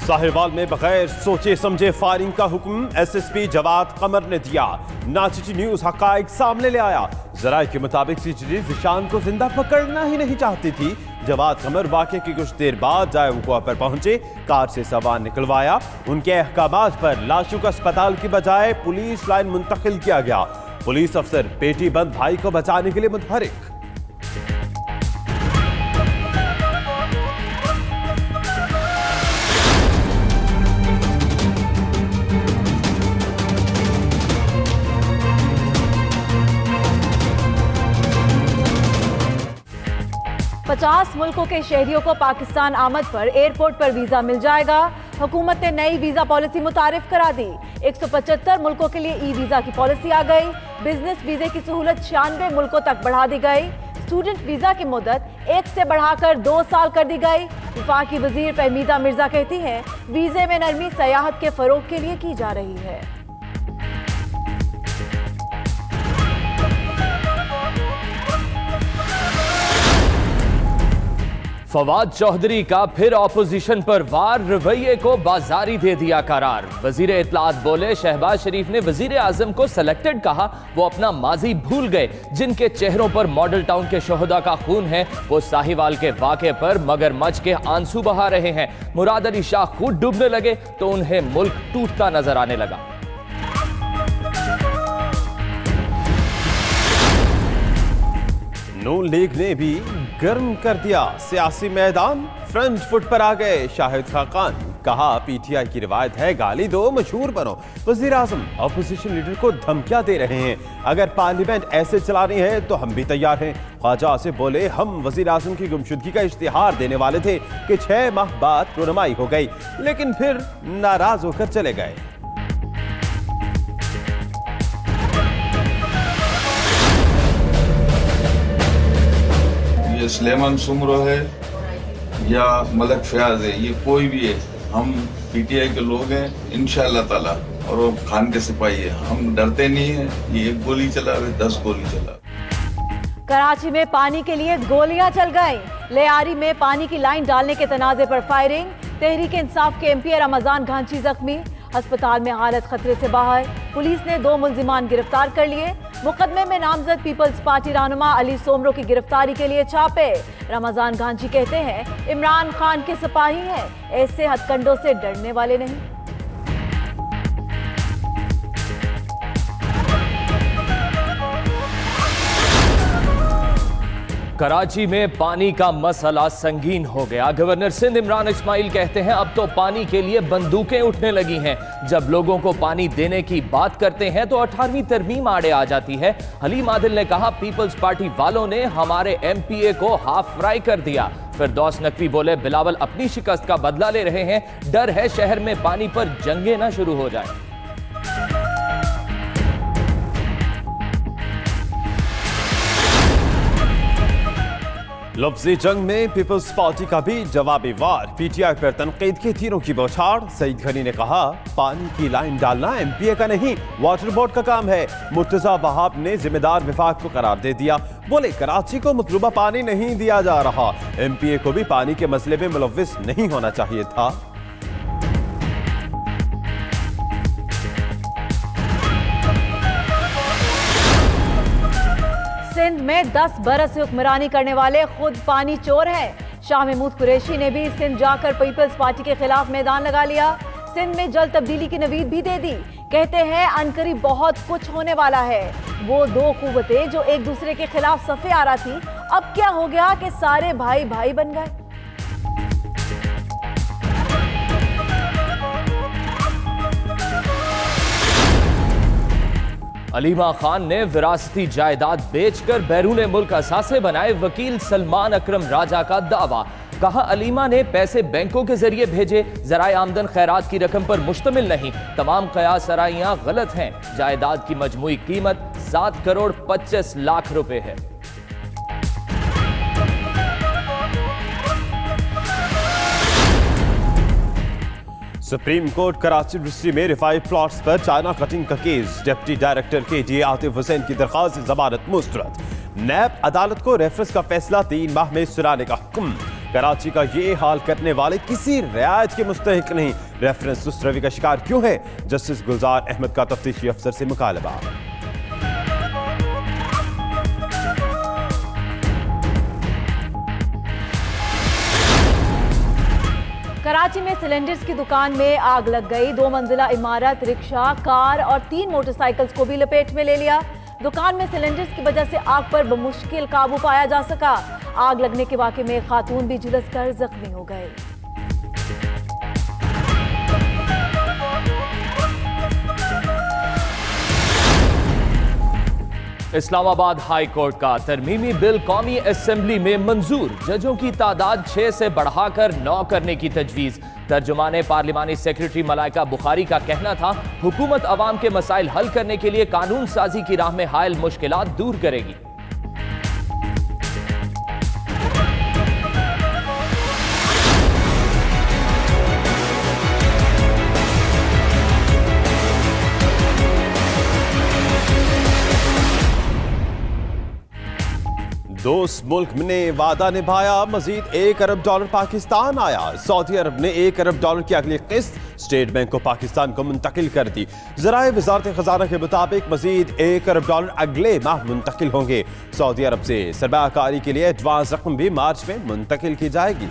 साहिवाल में बगैर सोचे समझे फायरिंग का हुक्म एसएसपी जवाद कमर ने दिया। नाचिटी न्यूज हकायक सामने ले आया। जराये के मुताबिक सीसीटीवी जिशान को जिंदा पकड़ना ही नहीं चाहती थी। जवाद कमर वाकये की कुछ देर बाद जाए वक़ूआ पर पहुंचे, कार से सामान निकलवाया। उनके अहकामात पर लाशों को अस्पताल की बजाय पुलिस लाइन मुंतकिल किया गया। पुलिस अफसर पेटी बंद भाई को बचाने के लिए मुतहरिक। पचास मुल्कों के शहरियों को पाकिस्तान आमद पर एयरपोर्ट पर वीजा मिल जाएगा। हुकूमत ने नई वीजा पॉलिसी मुतारिफ करा दी। 175 मुल्कों के लिए ई वीजा की पॉलिसी आ गई। बिजनेस वीजे की सहूलत 96 मुल्कों तक बढ़ा दी गई। स्टूडेंट वीजा की मुद्दत 1 से बढ़ाकर 2 साल कर दी गई। वफाकी वजीर फहमीदा मिर्जा कहती हैं, वीजे में नरमी सयाहत के फरोग के लिए की जा रही है। फवाद चौधरी का फिर ऑपोजिशन पर वार, रवैये को बाजारी दे दिया करार। वजीर इत्तलात बोले, शहबाज शरीफ ने वजीर आजम को सिलेक्टेड कहा, वो अपना माजी भूल गए। जिनके चेहरों पर मॉडल टाउन के शोहदा का खून है, वो साहिवाल के वाक़े पर मगरमच्छ के आंसू बहा रहे हैं। मुराद अली शाह खुद डूबने लगे तो उन्हें मुल्क टूटता नजर आने लगा। नून लीग ने भी गर्म कर दिया सियासी मैदान। फ्रंट फुट पर आ गए शाहिद खाकान। कहा, पीटीआई की रिवायत है गाली दो मशहूर बनो। वजीर आजम अपोजिशन लीडर को धमकियां दे रहे हैं, अगर पार्लियामेंट ऐसे चलानी है तो हम भी तैयार हैं। ख्वाजा से बोले, हम वजीर आजम की गुमशुदगी का इश्तिहार देने वाले थे कि 6 माह बाद रुनमाई हो गई, लेकिन फिर नाराज होकर चले गए। ये सुलेमान सुमरो है या मलक फयाज है, ये कोई भी है, हम पीटीआई के लोग हैं इंशाअल्लाह ताला, और वो खान के सिपाही है। हम डरते नहीं है। ये 1 गोली चला रहे, 10 गोली चला। कराची में पानी के लिए गोलियां चल गई। लेयारी में पानी की लाइन डालने के तनाजे पर फायरिंग। तहरीक इंसाफ के एमपी रमजान घांची जख्मी। अस्पताल में हालत खतरे से बाहर। पुलिस ने 2 मुल्जिमान गिरफ्तार कर लिए। मुकदमे में नामजद पीपल्स पार्टी रहनुमा अली सोमरो की गिरफ्तारी के लिए छापे। रमजान घांची कहते हैं, इमरान खान के सिपाही हैं, ऐसे हथकंडों से डरने वाले नहीं। कराची में पानी का मसला संगीन हो गया। गवर्नर सिंध इमरान इस्माइल कहते हैं, अब तो पानी के लिए बंदूकें उठने लगी हैं। जब लोगों को पानी देने की बात करते हैं तो 18वीं तरमीम आड़े आ जाती है। हलीम आदिल ने कहा, पीपल्स पार्टी वालों ने हमारे एमपीए को हाफ फ्राई कर दिया। फिरदौस नकवी बोले, बिलावल अपनी शिकस्त का बदला ले रहे हैं, डर है शहर में पानी पर जंगें ना शुरू हो जाए। लफ्जी जंग में पीपल्स पार्टी का भी जवाबी वार। पीटीआई पर तनकीद के तीरों की बौछार। सईद घनी ने कहा, पानी की लाइन डालना एमपीए का नहीं, वाटर बोर्ड का काम है। मुर्तजा वहाब ने जिम्मेदार विभाग को करार दे दिया। बोले, कराची को मतलूबा पानी नहीं दिया जा रहा, एमपीए को भी पानी के मसले में मुलव्विस नहीं होना चाहिए था। सिंध में 10 बरस से हुक्मरानी करने वाले खुद पानी चोर हैं। शाह महमूद कुरैशी ने भी सिंध जाकर पीपल्स पार्टी के खिलाफ मैदान लगा लिया। सिंध में जल्द तब्दीली की नवीद भी दे दी। कहते हैं, अनकरीब बहुत कुछ होने वाला है। वो 2 कुव्वतें जो एक दूसरे के खिलाफ सफे आ रहा थी, अब क्या हो गया कि सारे भाई भाई बन गए। अलीमा खान ने विरासती जायदाद बेचकर बैरून मुल्क असासे बनाए। वकील सलमान अकरम राजा का दावा। कहा, अलीमा ने पैसे बैंकों के जरिए भेजे, जराए आमदन खैरात की रकम पर मुश्तमिल नहीं। तमाम कयास सराइयां गलत हैं। जायदाद की मजमूई कीमत 7 करोड़ 25 लाख रुपए है। सुप्रीम कोर्ट कराची यूनिवर्सिटी में रिफाई प्लॉट्स पर चाइना कटिंग का case. Deputy director KDA Atif Hussain की दरख्वास्त जमानत मुस्तरद। नैब अदालत को रेफरेंस का फैसला 3 माह में सुनाने का हुक्म। कराची का ये हाल करने वाले किसी रियायत के मुस्तहिक नहीं। रेफरेंस सुस्त रवि का शिकार क्यों है? जस्टिस गुलजार अहमद का तफ्तीशी अफसर से मुकालबा। कराची में सिलेंडर्स की दुकान में आग लग गई। 2 मंजिला इमारत, रिक्शा, कार और 3 मोटरसाइकिल्स को भी लपेट में ले लिया। दुकान में सिलेंडर्स की वजह से आग पर बमुश्किल काबू पाया जा सका। आग लगने के वाकये में एक खातून भी झुलसकर जख्मी हो गए। इस्लामाबाद हाई कोर्ट का तरमीमी बिल कौमी असेंबली में मंजूर। जजों की तादाद 6 से बढ़ाकर 9 करने की तजवीज। तर्जुमाने पार्लिमानी सेक्रेटरी मलाइका बुखारी का कहना था, हुकूमत अवाम के मसाइल हल करने के लिए कानून साजी की राह में हायल मुश्किलात दूर करेगी। दोस्त मुल्क ने वादा निभाया, मजीद $1 अरब पाकिस्तान आया। सऊदी अरब ने $1 अरब की अगली किस्त स्टेट बैंक को पाकिस्तान को मुंतकिल कर दी। ज़राए वज़ारत ख़ज़ाना के मुताबिक मजीद $1 अरब अगले माह मुंतकिल होंगे। सऊदी अरब से सरमायाकारी के लिए एडवांस रकम भी मार्च में मुंतकिल की जाएगी।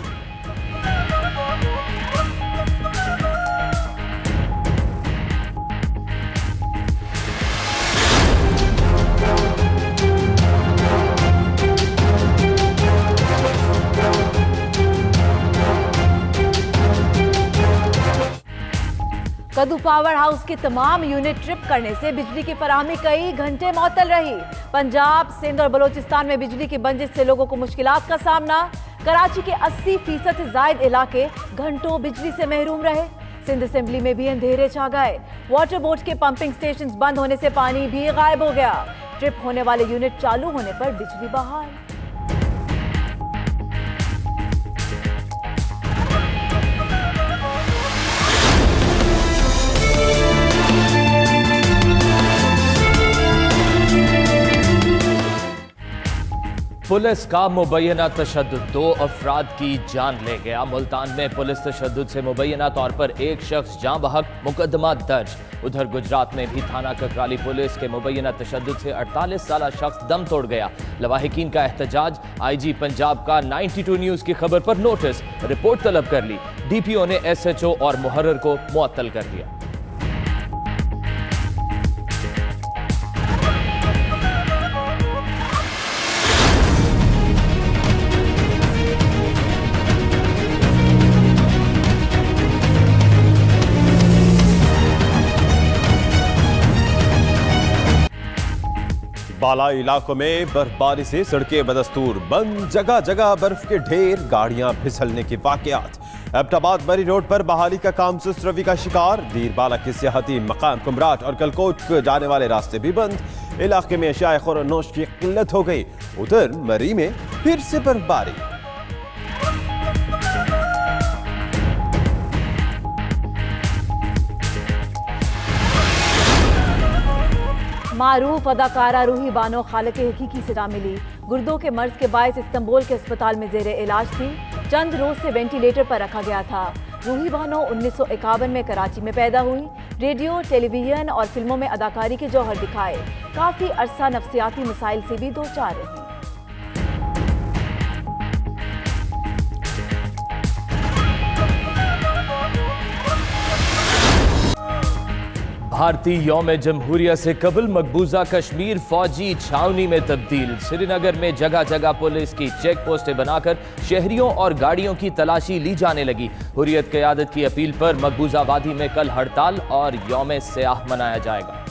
कद्दू पावर हाउस के तमाम यूनिट ट्रिप करने से बिजली की फराहमी कई घंटे मुअत्तल रही। पंजाब, सिंध और बलोचिस्तान में बिजली की बंदिश से लोगों को मुश्किलात का सामना। कराची के 80% से जायद इलाके घंटों बिजली से महरूम रहे। सिंध असेंबली में भी अंधेरे छा गए। वाटर बोर्ड के पंपिंग स्टेशन बंद होने से पानी भी गायब हो गया। ट्रिप होने वाले यूनिट चालू होने पर बिजली बहाल। पुलिस का मुबैना तशद्दुद 2 अफराद की जान ले गया। मुल्तान में पुलिस तशद्दुद से मुबैना तौर पर एक शख्स जाँ बहक, मुकदमा दर्ज। उधर गुजरात में भी थाना ककराली पुलिस के मुबैना तशद्दुद से 48 साला शख्स दम तोड़ गया। लवाहिकीन का एहतजाज। IG पंजाब का 92 न्यूज़ की खबर पर नोटिस, रिपोर्ट तलब कर ली। DPO ने SHO और मुहर्रर को मुअत्तल कर दिया। बाला इलाकों में बर्फबारी से सड़कें बदस्तूर बंद, जगह जगह बर्फ के ढेर, गाड़ियां फिसलने के वाकयात। एबटाबाद बरी रोड पर बहाली का काम सुस्त रवि का शिकार। दीरबाला के सियाहती मकाम कुमराट और कलकोट जाने वाले रास्ते भी बंद। इलाके में अशियाए खुरनोश की किल्लत हो गई। उधर मरी में फिर से बर्फबारी। मारूफ अदाकारा रूही बानो खालिक हकीकी सजा मिली। गुर्दों के मर्ज के बायस इस्तांबुल के अस्पताल में जेर इलाज थी। चंद रोज से वेंटिलेटर पर रखा गया था। रूही बानो 1951 में कराची में पैदा हुई। रेडियो, टेलीविजन और फिल्मों में अदाकारी के जौहर दिखाए। काफी अरसा नफ्सियाती मसाइल से भी दो चार रही। भारतीय यौम जमहूरिया से कबल मकबूजा कश्मीर फौजी छावनी में तब्दील। श्रीनगर में जगह जगह पुलिस की चेक पोस्टें बनाकर शहरियों और गाड़ियों की तलाशी ली जाने लगी। हुर्रियत क़यादत की अपील पर मकबूजा वादी में कल हड़ताल और यौम सियाह मनाया जाएगा।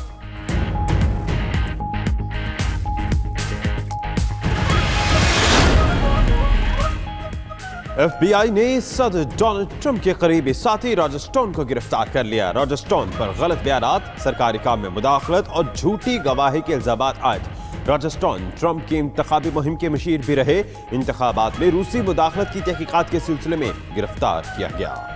FBI ने सदर डोनाल्ड ट्रंप के करीबी साथी रॉजर स्टोन को गिरफ्तार कर लिया। रॉजर स्टोन पर गलत बयानात, सरकारी काम में मुदाखलत और झूठी गवाही के इल्जामात आयद। रॉजर स्टोन ट्रंप की इंतखाबी मुहिम के मशीर भी रहे। इंतखाबात में रूसी मुदाखलत की तहकीकात के सिलसिले में गिरफ्तार किया गया।